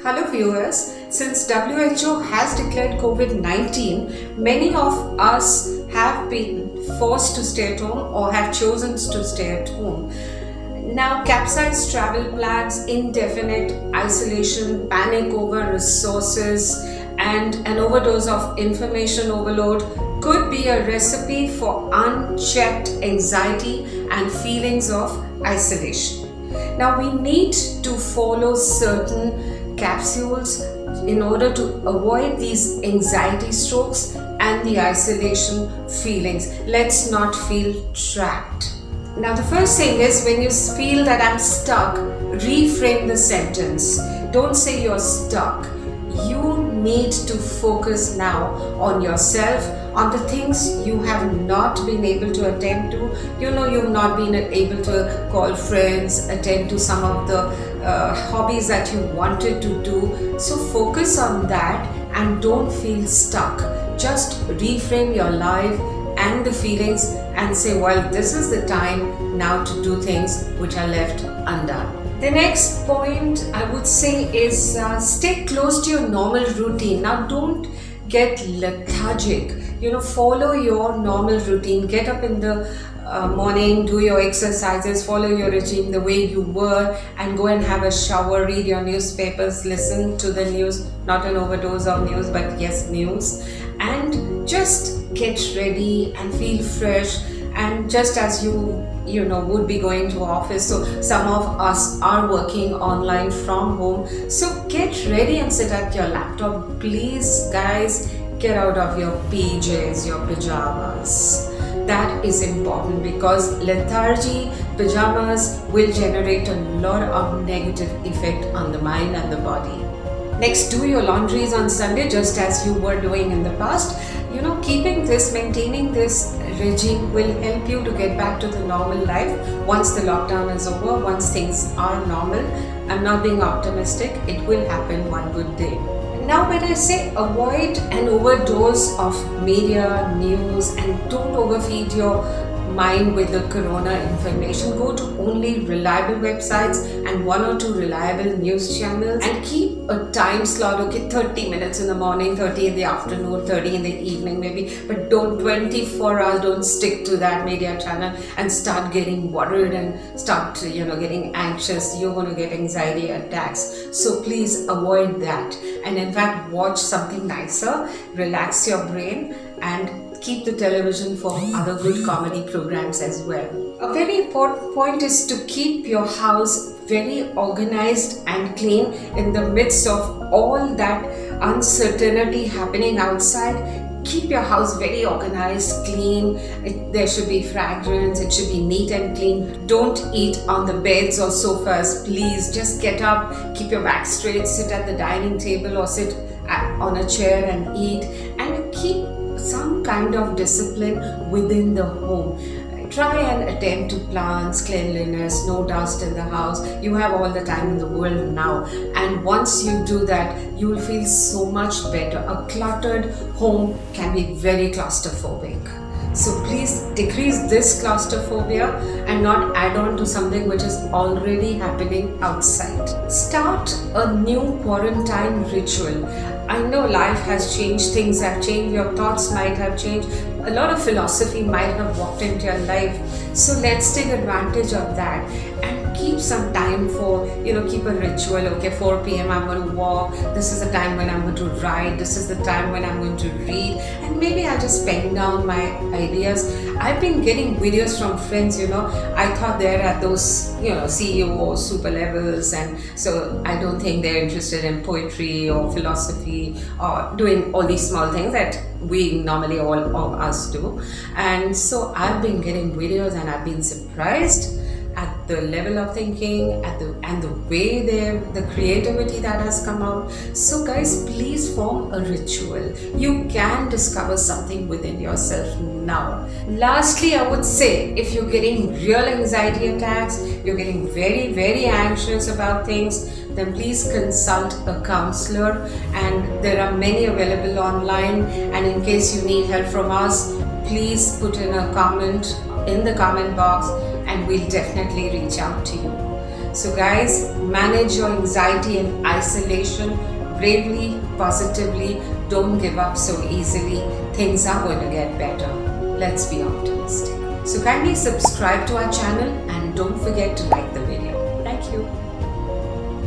Hello viewers, since WHO has declared COVID-19, many of us have been forced to stay at home or have chosen to stay at home. Now, capsized travel plans, indefinite isolation, panic over resources, and an overdose of information overload could be a recipe for unchecked anxiety and feelings of isolation. Now, we need to follow certain capsules in order to avoid these anxiety strokes and the isolation feelings. Let's not feel trapped. Now, the first thing is, when you feel that I'm stuck, reframe the sentence. Don't say you're stuck. You need to focus now on yourself, on the things you have not been able to attend to. You've not been able to call friends, attend to some of the hobbies that you wanted to do. So focus on that and don't feel stuck. Just reframe your life and the feelings and say, well, this is the time now to do things which are left undone. The next point I would say is stay close to your normal routine. Now, don't get lethargic. Follow your normal routine. Get up in the morning, do your exercises, follow your regime the way you were, and go and have a shower, read your newspapers, listen to the news, not an overdose of news, but yes, news, and just get ready and feel fresh. And just as you would be going to office, so some of us are working online from home, so get ready and sit at your laptop. Please guys, get out of your PJs, your pajamas. That is important, because lethargy, pajamas will generate a lot of negative effect on the mind and the body. Next, do your laundries on Sunday just as you were doing in the past. Maintaining this regime will help you to get back to the normal life once the lockdown is over, once things are normal. I'm not being optimistic, it will happen one good day. Now, when I say avoid an overdose of media, news, and don't overfeed your mind with the corona information, go to only reliable websites and 1 or 2 reliable news channels, and keep a time slot. 30 minutes in the morning, 30 in the afternoon, 30 in the evening maybe, but don't 24 hours. Don't stick to that media channel and start getting worried and start getting anxious. You're going to get anxiety attacks, so please avoid that, and in fact watch something nicer, relax your brain, and keep the television for other good comedy programs as well. A very important point is to keep your house very organized and clean in the midst of all that uncertainty happening outside. Keep your house very organized, clean. There should be fragrance, it should be neat and clean. Don't eat on the beds or sofas, please. Just get up, keep your back straight, sit at the dining table or sit on a chair and eat, and keep some kind of discipline within the home. Try and attend to plants, cleanliness, no dust in the house. You have all the time in the world now, and once you do that, you will feel so much better. A cluttered home can be very claustrophobic. So please decrease this claustrophobia and not add on to something which is already happening outside. Start a new quarantine ritual. I know life has changed, things have changed, your thoughts might have changed, a lot of philosophy might have walked into your life. So let's take advantage of that and keep some time for, keep a ritual. 4 p.m. I'm going to walk. This is the time when I'm going to write. This is the time when I'm going to read. And maybe I'll just pen down my ideas. I've been getting videos from friends, I thought they're at those, CEO super levels. And so I don't think they're interested in poetry or philosophy or doing all these small things that we normally all of us do. And so I've been getting videos and I've been surprised at the level of thinking, and the way the creativity that has come out. So guys, please form a ritual. You can discover something within yourself now. Lastly, I would say, if you're getting real anxiety attacks, you're getting very, very anxious about things, then please consult a counselor, and there are many available online. And in case you need help from us, please put in a comment in the comment box and we'll definitely reach out to you. So guys, manage your anxiety and isolation bravely, positively. Don't give up so easily. Things are going to get better. Let's be optimistic. So kindly subscribe to our channel and don't forget to like the video. Thank you.